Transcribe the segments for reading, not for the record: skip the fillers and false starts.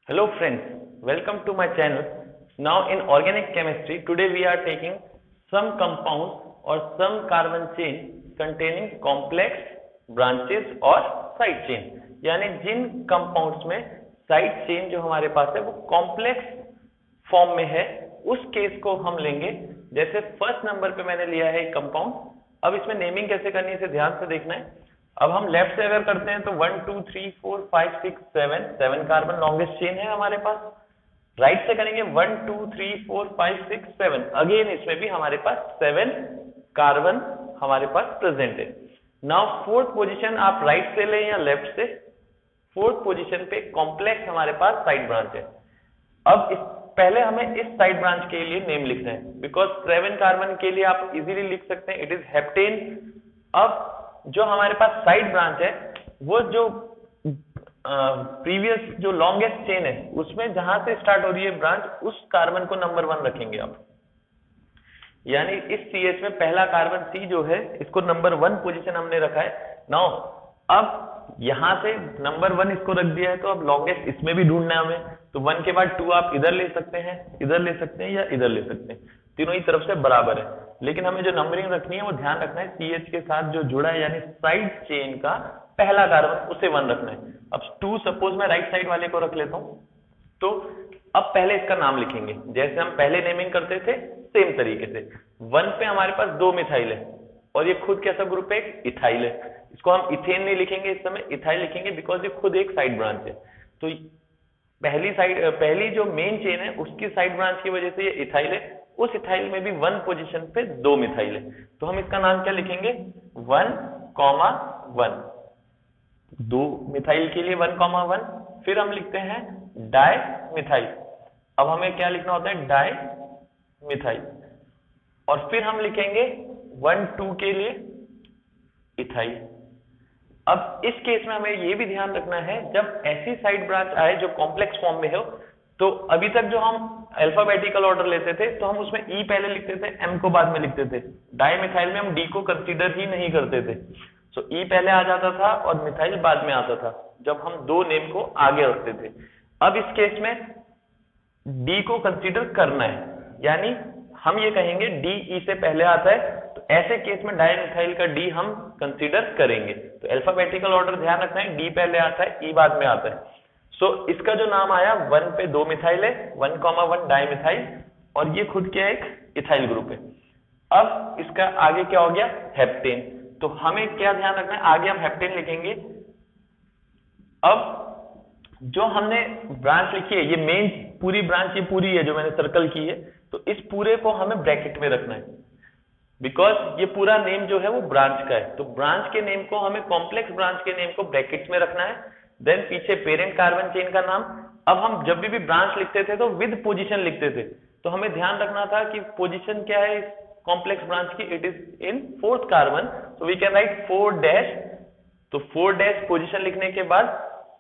Hello friends, welcome to my channel. Now in organic chemistry, today we are taking some compounds or some carbon chain containing complex branches or side chain. यानी जिन compounds में side chain जो हमारे पास है वो complex form में है, उस case को हम लेंगे। जैसे फर्स्ट नंबर पे मैंने लिया है एक कंपाउंड। अब इसमें नेमिंग कैसे करनी है इसे ध्यान से देखना है। अब हम लेफ्ट से अगर करते हैं तो 1 2 3 4 5 6 7 कार्बन लॉन्गेस्ट चेन है हमारे पास। राइट से करेंगे 1 2 3 4 5 6 7, अगेन इसमें भी हमारे पास 7 कार्बन हमारे पास प्रेजेंट है। नाउ फोर्थ पोजीशन आप राइट से लें या लेफ्ट से, फोर्थ पोजीशन पे कॉम्प्लेक्स हमारे पास साइड ब्रांच है। अब पहले हमें इस साइड ब्रांच के लिए नेम लिखना है, बिकॉज 7 कार्बन के लिए आप इजीली लिख सकते हैं इट इज हेप्टेन। अब जो हमारे पास साइड ब्रांच है वो जो प्रीवियस जो लॉन्गेस्ट चेन है उसमें जहां से स्टार्ट हो रही है ब्रांच, उस कार्बन को नंबर 1 रखेंगे आप। यानी इस CH में पहला कार्बन C जो है इसको नंबर 1 पोजीशन हमने रखा है। नाउ अब यहां से नंबर 1 इसको रख दिया है तो अब लॉन्गेस्ट इसमें भी ढूंढना है हमें। तो 1 के बाद 2 आप इधर ले सकते हैं, इधर ले सकते हैं या इधर ले सकते हैं, तीनों ही तरफ से बराबर है। लेकिन हमें जो नंबरिंग रखनी है वो ध्यान रखना है CH के साथ जो जुड़ा है, यानी साइड चेन का पहला कार्बन उसे 1 रखना है। अब 2 सपोज मैं राइट साइड वाले को रख लेता हूं, तो अब पहले इसका नाम लिखेंगे जैसे हम पहले नेमिंग करते थे सेम तरीके से। 1 पे हमारे पास 2 मिथाइल है और ये खुद कैसा ग्रुप है, इथाइल है। इसको हम इथेन नहीं लिखेंगे इस समय, इथाइल लिखेंगे, बिकॉज ये खुद एक साइड ब्रांच है। तो पहली जो मेन चेन है उसकी साइड ब्रांच की वजह से ये इथाइल है। उस इथाइल में भी 1 पोजीशन पे 2 मिथाइल है, तो हम इसका नाम क्या लिखेंगे 1,1। 2 मिथाइल के लिए 1,1। फिर हम लिखते हैं डाई मिथाइल। अब हमें क्या लिखना होता है, डाई मिथाइल। और फिर हम लिखेंगे 1 2 के लिए इथाइल। अब इस केस में हमें यह भी ध्यान रखना है जब ऐसी साइड ब्रांच आए जो कॉम्प्लेक्स फॉर्म में हो, तो अभी तक जो हम अल्फाबेटिकल ऑर्डर लेते थे तो हम उसमें E पहले लिखते थे, M को बाद में लिखते थे। डाइमिथाइल में हम D को कंसीडर ही नहीं करते थे। सो E पहले आ जाता था और मिथाइल बाद में आता था जब हम दो नेम को आगे रखते थे। अब इस केस में D को कंसीडर करना है, यानी हम ये कहेंगे D E से पहले आता है, तो ऐसे केस में डाइमिथाइल का D हम कंसीडर करेंगे। तो अल्फाबेटिकल ऑर्डर ध्यान रखना है, D पहले आता है, E बाद में आता है। सो इसका जो नाम आया 1 पे 2 मिथाइल है, 1,1 डाइमिथाइल, और ये खुद क्या एक इथाइल ग्रुप है। अब इसका आगे क्या हो गया, हेप्टेन। तो हमें क्या ध्यान रखना है, आगे हम हेप्टेन लिखेंगे। अब जो हमने ब्रांच लिखी है, ये मेन पूरी ब्रांच ये पूरी है जो मैंने सर्कल की है, तो इस पूरे को हमें ब्रैकेट में रखना है, बिकॉज ये पूरा नेम जो है वो ब्रांच का है। तो ब्रांच के नेम को हमें, कॉम्प्लेक्स ब्रांच के नेम को ब्रैकेट्स में रखना है। देन पीछे पेरेंट कार्बन चेन का नाम। अब हम जब भी ब्रांच लिखते थे तो विद पोजीशन लिखते थे, तो हमें ध्यान रखना था कि पोजीशन क्या है इस कॉम्प्लेक्स ब्रांच की, it is in 4th carbon, so we can write 4 dash. तो 4 डैश पोजीशन लिखने के बाद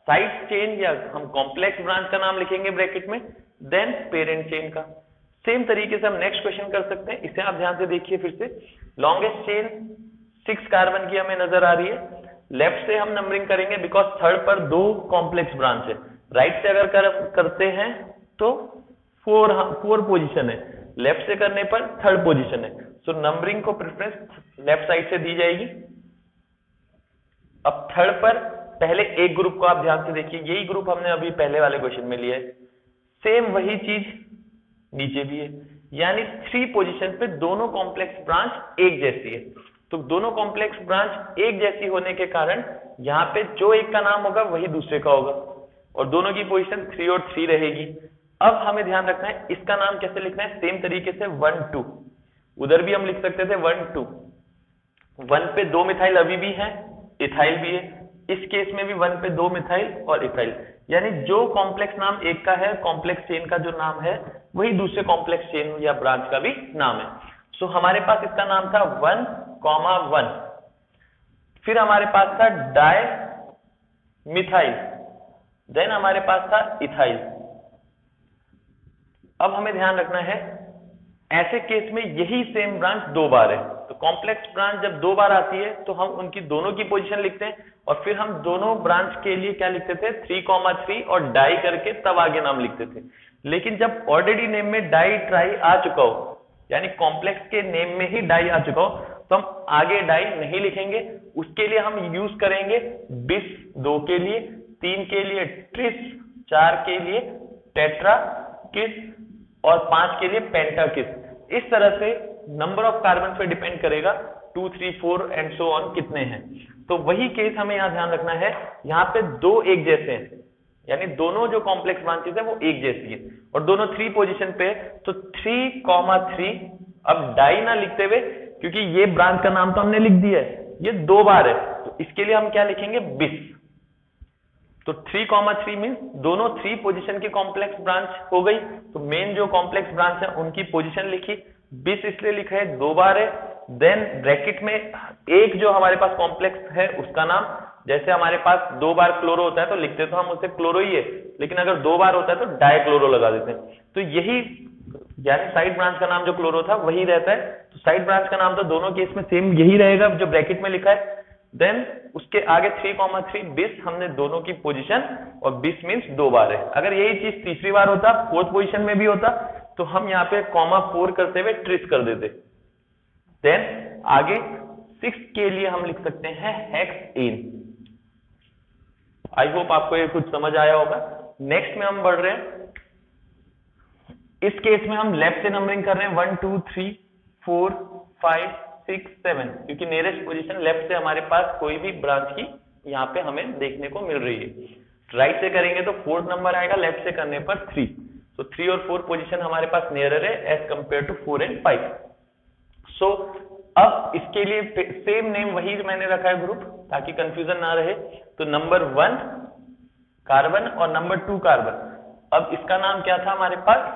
साइड चेन या हम कॉम्प्लेक्स ब्रांच का नाम लिखेंगे ब्रैकेट में, देन पेरेंट चेन का। सेम तरीके से हम नेक्स्ट क्वेश्चन कर सकते हैं, इसे आप ध्यान से देखिए फिर से। लॉन्गेस्ट चेन 6 कार्बन की हमें नजर आ रही है। लेफ्ट से हम नंबरिंग करेंगे बिकॉज थर्ड पर 2 कॉम्प्लेक्स ब्रांच है। राइट से अगर करते हैं तो 4 पोजीशन है, लेफ्ट से करने पर 3rd पोजीशन है। सो नंबरिंग को प्रेफरेंस लेफ्ट साइड से दी जाएगी। अब 3rd पर पहले एक ग्रुप को आप ध्यान से देखिए, यही ग्रुप हमने अभी पहले वाले क्वेश्चन में लिया है। सेम वही चीज नीचे भी है, यानी 3 पोजीशन पे दोनों कॉम्प्लेक्स ब्रांच एक जैसी है। तो दोनों कॉम्प्लेक्स ब्रांच एक जैसी होने के कारण यहाँ पे जो एक का नाम होगा वही दूसरे का होगा, और दोनों की पोजीशन 3 और 3 रहेगी। अब हमें ध्यान रखना है इसका नाम कैसे लिखना है, सेम तरीके से 1 2। उधर भी हम लिख सकते थे 1 2। 1 पे 2 मिथाइल अभी भी है, इथाइल भी है। इस केस में भी 1 पे 2 मिथाइल और इथाइल, यानी जो कॉम्प्लेक्स नाम एक का है, कॉम्प्लेक्स चेन का जो नाम है वही दूसरे कॉम्प्लेक्स चेन या ब्रांच का भी नाम है। सो हमारे पास इसका नाम था 1,1। फिर हमारे पास था डाई मिथाइल, देन हमारे पास था इथाइल। अब हमें ध्यान रखना है ऐसे केस में यही सेम ब्रांच 2 बार है, तो कॉम्प्लेक्स ब्रांच जब 2 बार आती है तो हम उनकी दोनों की पोजीशन लिखते हैं और फिर हम दोनों ब्रांच के लिए क्या लिखते थे 3,3 और डाई करके तब आगे नाम लिखते थे। लेकिन जब ऑलरेडी नेम में डाई ट्राई आ चुका हो, यानी कॉम्प्लेक्स के नेम में ही डाई आ चुका हो, तो हम आगे डाई नहीं लिखेंगे। उसके लिए हम यूज करेंगे बिस 2 के लिए, 3 के लिए ट्रिस, 4 के लिए टेट्रा किस और 5 के लिए पेंटा किस। इस तरह से नंबर ऑफ कार्बन पे डिपेंड करेगा 2, 3, 4 एंड सो ऑन कितने हैं। तो वही केस हमें यहाँ ध्यान रखना है, यहाँ पे 2 एक जैसे हैं, यानी दोनों जो कॉम्प्लेक्स ब्रांचेस है वो एक जैसी है और दोनों 3 पोजीशन पे, तो 3,3 अब डाई ना लिखते हुए, क्योंकि ये ब्रांच का नाम तो हमने लिख दिया है, ये 2 बार है, तो इसके लिए हम क्या लिखेंगे बिस। तो 3,3 मीन्स दोनों 3 पोजीशन की कॉम्प्लेक्स ब्रांच हो गई। तो मेन जो कॉम्प्लेक्स ब्रांच है उनकी पोजीशन लिखी, बिस इसलिए लिखा है 2 बार है। देन ब्रैकेट में एक जो हमारे पास कॉम्प्लेक्स है उसका नाम, जैसे हमारे पास 2 बार क्लोरो होता है तो लिखते तो हम उसे क्लोरो ही है, लेकिन अगर 2 बार होता है तो डाइक्लोरो लगा देते हैं। तो यही, यानी साइड ब्रांच का नाम जो क्लोरो था वही रहता है। तो साइड ब्रांच का नाम तो दोनों केस में सेम यही रहेगा जो ब्रैकेट में लिखा है। देन उसके आगे 3,3 बिस, हमने दोनों की पोजीशन, और बिस मीन्स 2 बार है। अगर यही चीज तीसरी बार होता, 4th पोजीशन में भी होता, तो हम यहाँ पे ,4 करते हुए ट्रिस कर देते। देन आगे 6 के लिए हम लिख सकते हैं हेक्सेन। आई होप आपको ये कुछ समझ आया होगा। नेक्स्ट में हम बढ़ रहे हैं, इस केस में हम लेफ्ट से नंबरिंग कर रहे हैं 1, 2, 3, 4, 5, 6, 7, क्योंकि नियरेस्ट पोजीशन लेफ्ट से हमारे पास कोई भी ब्रांच की यहाँ पे हमें देखने को मिल रही है। राइट से करेंगे तो 4th नंबर आएगा, लेफ्ट से करने पर 3। तो 3 और 4 पोजीशन हमारे पास नियरर है एज कंपेयर टू 4 एंड 5। सो अब इसके लिए सेम नेम वही मैंने रखा है ग्रुप, ताकि कंफ्यूजन ना रहे। तो नंबर 1 कार्बन और नंबर 2 कार्बन। अब इसका नाम क्या था हमारे पास,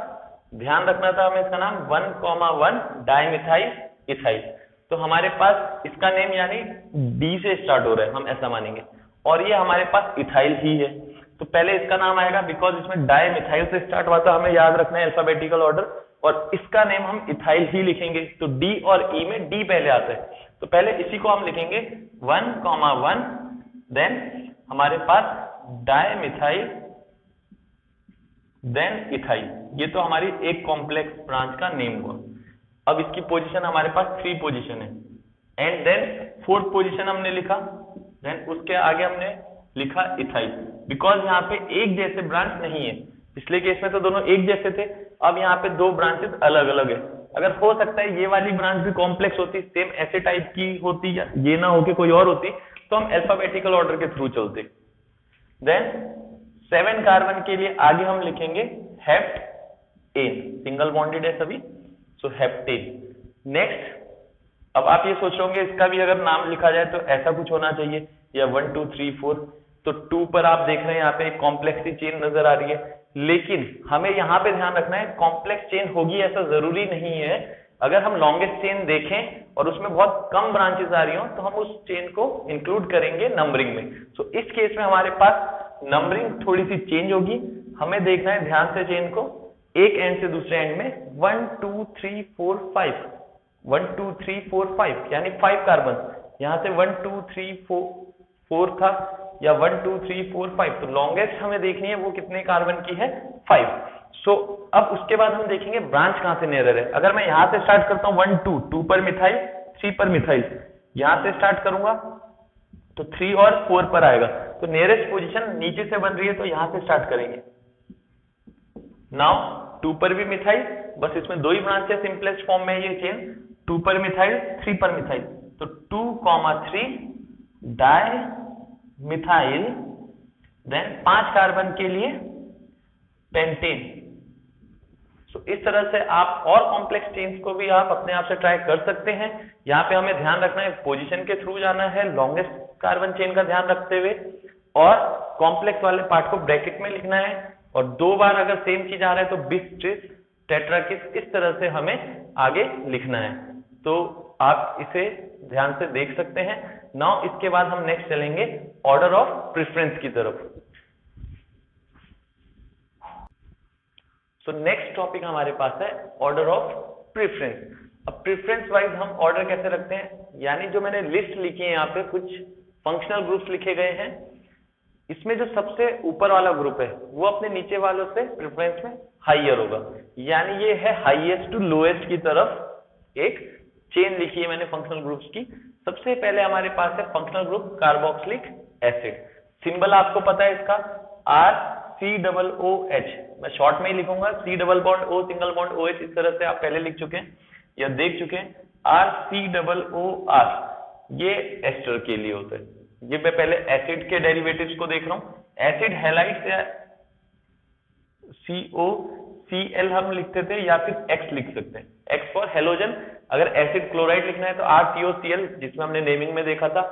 ध्यान रखना था हमें इसका नाम 1,1 डाइमिथाइल इथाइल। तो हमारे पास इसका नेम यानी डी से स्टार्ट हो रहा है, हम ऐसा मानेंगे, और ये हमारे पास इथाइल ही है। तो पहले इसका नाम आएगा, बिकॉज इसमें डाइमिथाइल से स्टार्ट हुआ था, हमें याद रखना है अल्फाबेटिकल ऑर्डर, और इसका नेम हम इथाइल ही लिखेंगे। तो डी और ई में डी पहले आता है, तो पहले इसी को हम लिखेंगे 1,1, देन हमारे पास डाइमिथाइल, देन इथाइल। ये तो हमारी एक कॉम्प्लेक्स ब्रांच का नेम हुआ। अब इसकी पोजीशन हमारे पास 3 पोजीशन है, एंड देन 4th पोजीशन हमने लिखा, देन उसके आगे हमने लिखा इथाइल। बिकॉज यहाँ पे एक जैसे ब्रांच नहीं है, पिछले केस में तो दोनों एक जैसे थे, अब यहाँ पे 2 ब्रांचेस अलग अलग है। अगर हो सकता है ये वाली ब्रांच भी कॉम्प्लेक्स होती, सेम ऐसे टाइप की होती, या ये ना होके कोई और होती, तो हम अल्फाबेटिकल ऑर्डर के थ्रू चलते। देन 7 कार्बन के लिए आगे हम लिखेंगे हेप्टेन, सिंगल बॉन्डेड है सभी, सो हेप्टेन। नेक्स्ट, अब आप ये सोच रहे होंगे इसका भी अगर नाम लिखा जाए तो ऐसा कुछ होना चाहिए, या 1, 2, 3, 4। तो 2 पर आप देख रहे हैं यहाँ पे एक कॉम्प्लेक्स की चेन नजर आ रही है, लेकिन हमें यहाँ पे ध्यान रखना है कॉम्प्लेक्स चेन होगी ऐसा जरूरी नहीं है। अगर हम लॉन्गेस्ट चेन देखें और उसमें बहुत कम ब्रांचेस आ रही हो, तो हम उस चेन को इंक्लूड करेंगे नंबरिंग में। सो इस केस में हमारे पास नंबरिंग थोड़ी सी चेंज होगी। हमें देखना है ध्यान से चेन को, एक एंड से दूसरे एंड में 1, 2, 3, 4, 5, 1, 2, 3, 4, 5, यानी 5 कार्बन। यहाँ से 1, 2, 3, 4 था, या 1, 2, 3, 4, 5। तो लॉन्गेस्ट हमें देखनी है वो कितने कार्बन की है, 5। सो अब उसके बाद हम देखेंगे ब्रांच कहां से नियरर है। अगर मैं यहां से स्टार्ट करता हूं 1, 2 पर मिथाइल, 3 पर मिथाइल, यहां से स्टार्ट करूंगा तो 3 और 4 पर आएगा। तो नियरेस्ट पोजीशन नीचे से बन रही है, तो यहां से स्टार्ट करेंगे। नाउ 2 पर भी मिथाइल, बस इसमें 2 ही ब्रांच है, सिंपलेस्ट फॉर्म में ये चेन, 2 पर मिथाइल, 3 पर मिथाइल। तो 2,3 डाई मिथाइल, देन 5 कार्बन के लिए पेंटेन। सो इस तरह से आप और कॉम्प्लेक्स चेन्स को भी आप अपने आप से ट्राई कर सकते हैं। यहाँ पे हमें ध्यान रखना है पोजीशन के थ्रू जाना है, लॉन्गेस्ट कार्बन चेन का ध्यान रखते हुए, और कॉम्प्लेक्स वाले पार्ट को ब्रैकेट में लिखना है। और 2 बार अगर सेम चीज आ रहा है तो बिस, ट्रिस, टेट्राकिस, इस तरह से हमें आगे लिखना है। तो आप इसे ध्यान से देख सकते हैं। नाउ इसके बाद हम नेक्स्ट चलेंगे ऑर्डर ऑफ प्रेफरेंस की तरफ। सो नेक्स्ट टॉपिक हमारे पास है ऑर्डर ऑफ प्रेफरेंस। अब प्रेफरेंस वाइज हम ऑर्डर कैसे रखते हैं, यानी जो मैंने लिस्ट लिखी है यहाँ पे कुछ फंक्शनल ग्रुप्स लिखे गए हैं, इसमें जो सबसे ऊपर वाला ग्रुप है वो अपने नीचे वालों से प्रेफरेंस में हाइयर होगा, यानी ये है हाईएस्ट टू लोएस्ट की तरफ एक चेन लिखी है मैंने फंक्शनल ग्रुप्स की। सबसे पहले हमारे पास है functional group carboxylic acid. Symbol आपको पता है इसका RCOOH, मैं शॉर्ट में ही लिखूंगा, C double bond O single bond OH, इस तरह से आप पहले लिख चुके हैं या देख चुके हैं। RCOOR ये एस्टर के लिए होता है। ये मैं पहले एसिड के डेरिवेटिव्स को देख रहा हूं। एसिड हैलाइड्स या COCl हम लिखते थे या फिर X लिख सकते हैं, X फॉर हेलोजन। अगर एसिड क्लोराइड लिखना है तो RCOCl, जिसमें हमने नेमिंग में देखा था,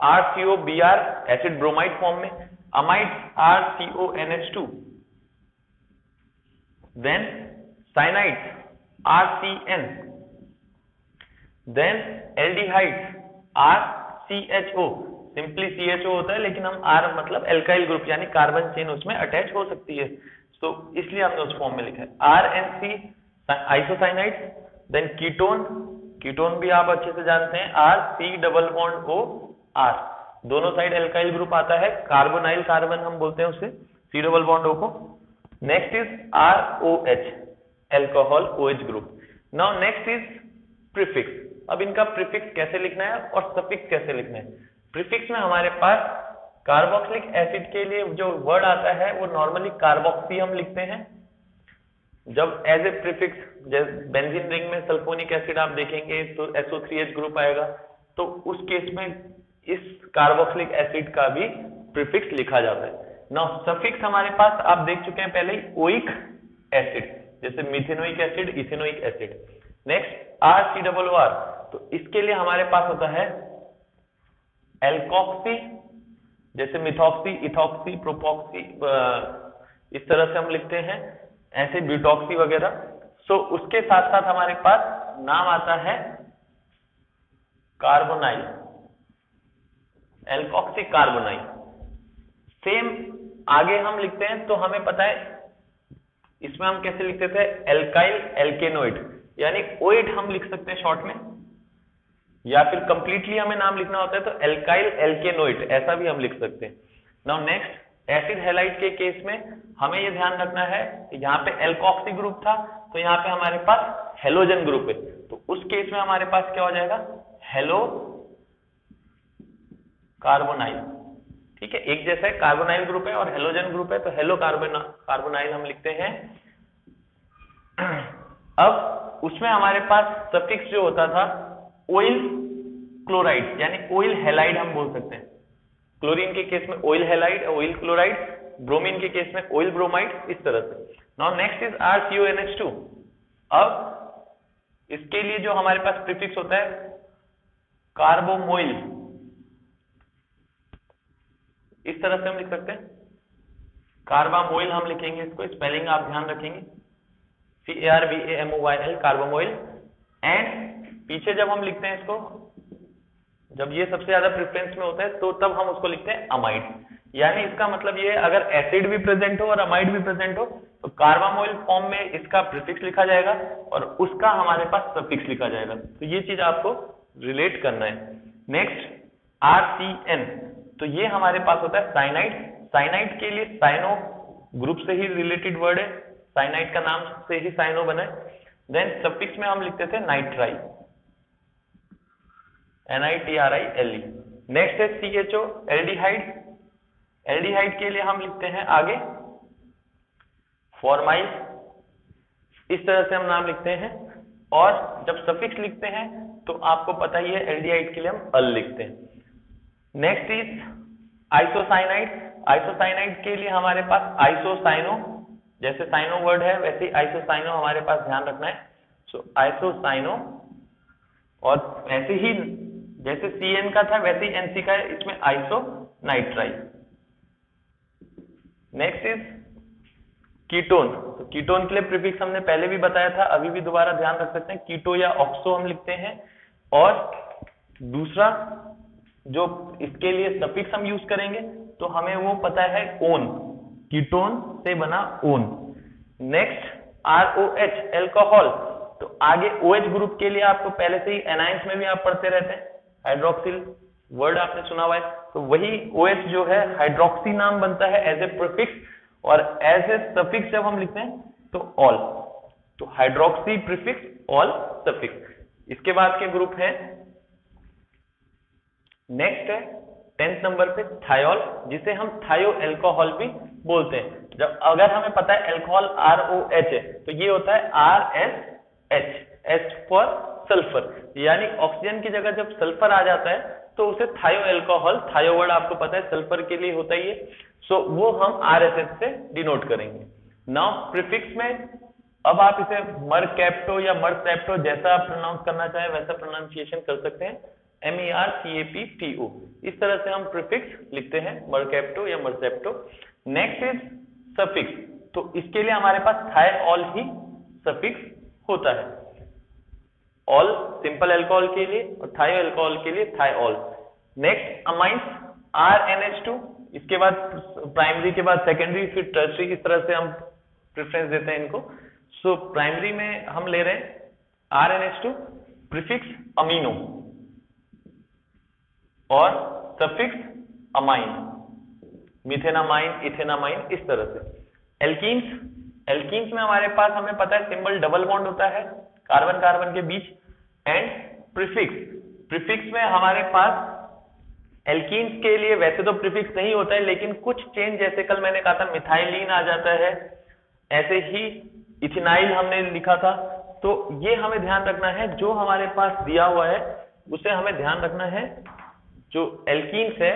RCOBr एसिड ब्रोमाइड फॉर्म में, amide RCONH2, then cyanides RCN, then aldehydes RCHO, simply CHO होता है लेकिन हम R मतलब एल्काइल ग्रुप यानी कार्बन चेन उसमें अटैच हो सकती है, तो इसलिए हमने उस फॉर्म में लिखा है। RNC आइसोसाइनाइड्स, देन कीटोन, कीटोन भी आप अच्छे से जानते हैं RC डबल बॉन्ड OR, दोनों साइड एल्काइल ग्रुप आता है, कार्बोनाइल कार्बन हम बोलते हैं उसे, C डबल बॉन्ड O को। Next is ROH alcohol OH group. Now next is prefix. अब इनका प्रीफिक्स कैसे लिखना है और सफिक्स कैसे लिखना है। प्रीफिक्स में हमारे पास कार्बोक्सिलिक एसिड के लिए जो वर्ड आता है वो नॉर्मली कार्बोक्सी हम लिखते हैं। जब as a prefix, benzene ring में सल्फोनिक एसिड आप देखेंगे तो SO3H ग्रुप आएगा, तो उस केस में इस कार्बोक्सिलिक एसिड का भी प्रीफिक्स लिखा जाता है। नाउ सफिक्स हमारे पास आप देख चुके हैं पहले ही, ओइक एसिड, जैसे methanoic acid, ethanoic acid. Next RCOOR, तो इसके लिए हमारे पास होता है एल्कोक्सी, जैसे मिथॉक्सी, इथॉक्सी, प्रोपॉक्सी, इस तरह से हम लिखते हैं, ऐसे ब्यूटॉक्सी वगैरह। सो उसके साथ साथ हमारे पास नाम आता है कार्बोनाइल, एल्कोक्सी कार्बोनाइल। सेम आगे हम लिखते हैं तो हमें पता है इसमें हम कैसे लिखते थे, एल्काइल एल्केनोइड, यानी ओइड हम लिख सकते हैं शॉर्ट में, या फिर कंप्लीटली हमें नाम लिखना होता है तो एल्काइल एल्केनोइड, ऐसा भी हम लिख सकते हैं। नाउ नेक्स्ट एसिड हैलाइड के केस में हमें ये ध्यान रखना है, यहाँ पे एल्कोक्सी ग्रुप था तो यहाँ पे हमारे पास हेलोजन ग्रुप है, तो उस केस में हमारे पास क्या हो जाएगा, हेलो कार्बोनाइल। ठीक है, एक जैसा है, कार्बोनाइल ग्रुप है और हेलोजन ग्रुप है, तो हेलो कार्बोनाइल हम लिखते हैं। अब उसमें हमारे पास सफिक्स जो होता था ऑयल क्लोराइड, यानी ऑयल हैलाइड हम बोल सकते हैं। क्लोरीन के केस में oil halide, oil chloride, bromine के केस में ऑयल ब्रोमाइड, इस तरह से। Now next is RCONH2। अब इसके लिए जो हमारे पास प्रीफिक्स होता है कार्बोमोइल, इस तरह से हम लिख सकते हैं, कार्बामोइल हम लिखेंगे इसको, स्पेलिंग आप ध्यान रखेंगे, CARBAMOYL, कार्बामोइल। एंड पीछे जब हम लिखते हैं इसको, जब ये सबसे ज्यादा प्रेफरेंस में होता है तो तब हम उसको लिखते हैं अमाइड, यानी इसका मतलब ये है अगर एसिड भी प्रेजेंट हो और अमाइड भी प्रेजेंट हो तो कार्बामोइल फॉर्म में इसका प्रीफिक्स लिखा जाएगा और उसका हमारे पास सफिक्स लिखा जाएगा। तो ये चीज आपको रिलेट करना है। नेक्स्ट RCN, तो ये हमारे पास होता है साइनाइड। साइनाइड के लिए साइनो ग्रुप से ही रिलेटेड वर्ड है, साइनाइड का नाम से ही साइनो बना है। देन सफिक्स में हम लिखते थे नाइट्राइल, NITRILE। नेक्स्ट है CHO एल्डिहाइड। एल्डिहाइड के लिए हम लिखते हैं आगे फॉर्माइल, इस तरह से हम नाम लिखते हैं। और जब सफिक्स लिखते हैं तो आपको पता ही है एल्डिहाइड के लिए हम अल लिखते हैं। Next is isocyanide. आइसोसाइनाइड के लिए हमारे पास आइसोसाइनो, जैसे साइनो वर्ड है वैसे ही आइसोसाइनो हमारे पास ध्यान रखना है। सो आइसोसाइनो, और ऐसे ही जैसे CN का था वैसे ही NC का है, इसमें आइसोनाइट्राइल। Next is ketone. तो कीटोन के लिए प्रीफिक्स हमने पहले भी बताया था, अभी भी दोबारा ध्यान रख सकते हैं, कीटो या ऑक्सो हम लिखते हैं। और दूसरा जो इसके लिए सफिक्स हम यूज करेंगे तो हमें वो पता है ओन, कीटोन से बना ओन। नेक्स्ट ROH एल्कोहल, तो आगे OH ग्रुप के लिए आपको पहले से ही एनाइंस में भी आप पढ़ते रहते हैं, हाइड्रोक्सिल वर्ड आपने सुना हुआ है, तो वही OH जो है हाइड्रोक्सी नाम बनता है एज ए प्रीफिक्स, और एज ए सफिक्स जब हम लिखते हैं तो ऑल, तो हाइड्रोक्सी प्रीफिक्स ऑल सफिक्स। इसके बाद के ग्रुप है, नेक्स्ट है 10th नंबर पे थायोल, जिसे हम थायो एल्कोहल भी बोलते हैं। जब अगर हमें पता है एल्कोहल ROH है तो ये होता है RSH, H फॉर सल्फर, यानी ऑक्सीजन की जगह जब सल्फर आ जाता है तो उसे थायो एल्कोहल, थायो वर्ड आपको पता है सल्फर के लिए होता ही है, सो वो हम RSH से डिनोट करेंगे। नाउ प्रीफिक्स में अब आप इसे मरकैप्टो या मरसेप्टो जैसा आप प्रोनाउंस करना चाहे वैसा प्रोनाउंसिएशन कर सकते हैं, MERCAPTO, इस तरह से हम प्रीफिक्स लिखते हैं, मरकैप्टो या मरसेप्टो। नेक्स्ट इज सफिक्स, तो इसके लिए हमारे पास थायऑल ही सफिक्स होता है, ऑल सिंपल अल्कोहल के लिए और थायो अल्कोहल के लिए थायऑल। नेक्स्ट अमाइंस RNH2, इसके बाद प्राइमरी के बाद सेकेंडरी फिर टर्शरी, इस तरह से हम प्रेफरेंस देते हैं इनको। सो प्राइमरी में हम ले रहे हैं RNH2 प्रीफिक्स अमीनो और सफिक्स अमाइन, मिथेनामाइन, इथेनामाइन, इस तरह से। एल्कीन्स, एल्कीन्स में हमारे पास हमें पता है सिंबल डबल बॉन्ड होता है कार्बन कार्बन के बीच, एंड प्रीफिक्स, प्रीफिक्स में हमारे पास एल्कीन्स के लिए वैसे तो प्रीफिक्स नहीं होता है, लेकिन कुछ चेंज, जैसे कल मैंने कहा था मिथाइलिन आ जाता है, ऐसे ही इथिनाइल हमने लिखा था, तो ये हमें ध्यान रखना है, जो हमारे पास दिया हुआ है उसे हमें ध्यान रखना है। जो एल्कीन्स है,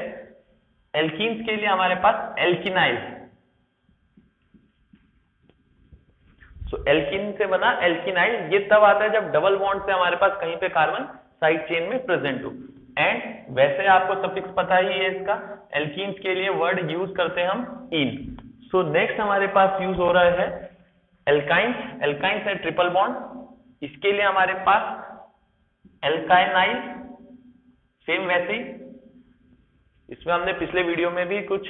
एल्कीन्स के लिए हमारे पास एल्किनाइल, सो एल्किन से बना एल्किनाइल, ये तब आता है जब डबल बॉन्ड से हमारे पास कहीं पे कार्बन साइड चेन में प्रेजेंट हो। एंड वैसे आपको सफिक्स पता ही है इसका, एल्कीन्स के लिए वर्ड यूज करते हैं हम इन। सो नेक्स्ट हमारे पास यूज हो रहा है एल्काइंस, एल्काइंस है ट्रिपल बॉन्ड, इसके लिए हमारे पास एल्काइनाइल, सेम वैसे ही, इसमें हमने पिछले वीडियो में भी कुछ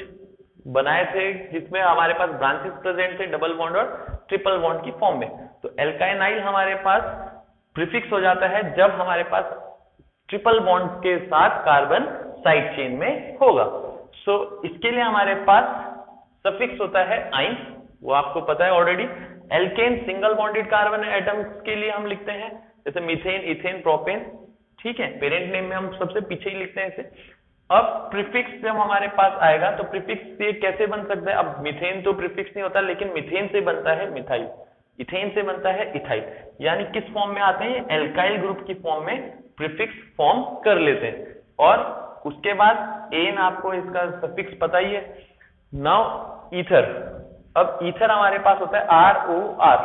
बनाए थे जिसमें हमारे पास ब्रांचेस प्रेजेंट थे डबल बॉन्ड और ट्रिपल बॉन्ड की फॉर्म में। तो एल्काइनाइल हमारे पास प्रीफिक्स हो जाता है जब हमारे पास ट्रिपल बॉन्ड के साथ कार्बन साइड चेन में होगा। सो इसके लिए हमारे पास सफिक्स होता है आइन, वो आपको पता है already. Alkane single bonded carbon atoms के लिए हम लिखते हैं, जैसे मीथेन, इथेन, प्रोपेन, ठीक है, पेरेंट नेम में हम सबसे पीछे ही लिखते हैं इसे। अब प्रीफिक्स जब हमारे पास आएगा तो प्रीफिक्स ये कैसे बन सकता है, अब मीथेन तो प्रीफिक्स नहीं होता, लेकिन मीथेन से बनता है मिथाइल, इथेन से बनता है इथाइल, यानी किस फॉर्म में आते हैं, एल्काइल ग्रुप की फॉर्म में प्रीफिक्स फॉर्म कर लेते हैं। और उसके बाद एन, आपको इसका सफिक्स पता ही है। नाउ ईथर, अब ईथर हमारे पास होता है ROR,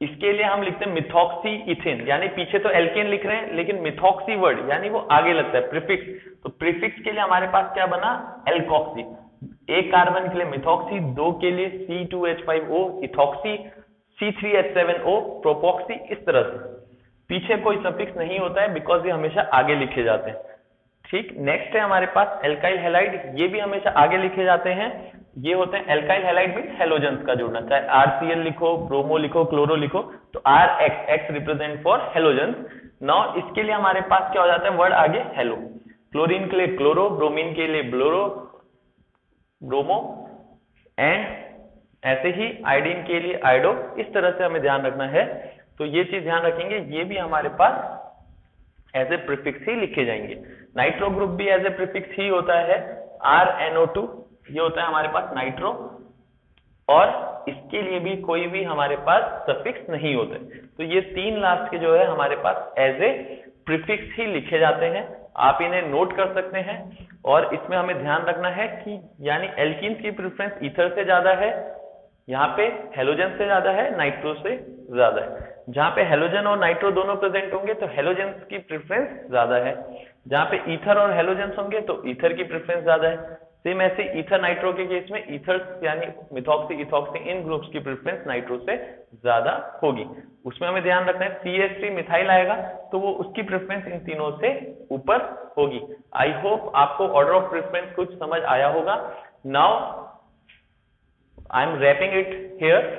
इसके लिए हम लिखते हैं मिथॉक्सी इथेन, यानी पीछे तो एल्केन लिख रहे हैं लेकिन मिथॉक्सी वर्ड यानी वो आगे लगता है प्रीफिक्स, तो प्रीफिक्स के लिए हमारे पास क्या बना, एल्कोक्सी, एक कार्बन के लिए मिथॉक्सी, दो के लिए C2H5O इथॉक्सी, C3H7O प्रोपॉक्सी, इस तरह से। पीछे कोई सफिक्स नहीं होता है बिकॉज ये हमेशा आगे लिखे जाते हैं, ठीक। नेक्स्ट है हमारे पास एल्काइल हैलाइड, ये भी हमेशा आगे लिखे जाते हैं, ये होते हैं एल्काइल हैलाइड मींस हेलोजेंस का जोड़ना, चाहे RCl लिखो, ब्रोमो लिखो, क्लोरो लिखो, तो RX, X represent for halogens. Now इसके लिए हमारे पास क्या हो जाता है, वर्ड आगे हेलो, क्लोरीन के लिए क्लोरो, ब्रोमीन के लिए ब्लोरो, ब्रोमो, एंड ऐसे ही आयोडीन के लिए आयोडो, इस तरह से हमें ध्यान रखना है। तो ये चीज ध्यान रखेंगे, ये भी हमारे पास एज ए प्रीफिक्स ही लिखे जाएंगे। नाइट्रो ग्रुप भी एज ए प्रीफिक्स ही होता है, RNO2, ये होता है हमारे पास नाइट्रो, और इसके लिए भी कोई भी हमारे पास सफिक्स नहीं होते। तो ये तीन लास्ट के जो है हमारे पास एज ए प्रीफिक्स ही लिखे जाते हैं, आप इन्हें नोट कर सकते हैं। और इसमें हमें ध्यान रखना है कि यानी एल्कीन्स की प्रेफरेंस ईथर से ज्यादा है, यहाँ पे हेलोजन से ज्यादा है, नाइट्रो से ज्यादा है। जहाँ पे हेलोजन और नाइट्रो दोनों प्रेजेंट होंगे तो हेलोजन की प्रेफरेंस ज्यादा है, जहाँ पे ईथर और हेलोजन होंगे तो ईथर की प्रेफरेंस ज्यादा है। सेम ऐसे ईथर नाइट्रो के केस में ईथर्स यानी मिथॉक्सी, इथॉक्सी, इन ग्रुप्स की प्रेफरेंस नाइट्रो से ज्यादा होगी। उसमें हमें ध्यान रखना है CH3 मिथाइल आएगा तो वो उसकी प्रेफरेंस इन तीनों से ऊपर होगी। आई होप आपको ऑर्डर ऑफ प्रेफरेंस कुछ समझ आया होगा। Now I am wrapping it here.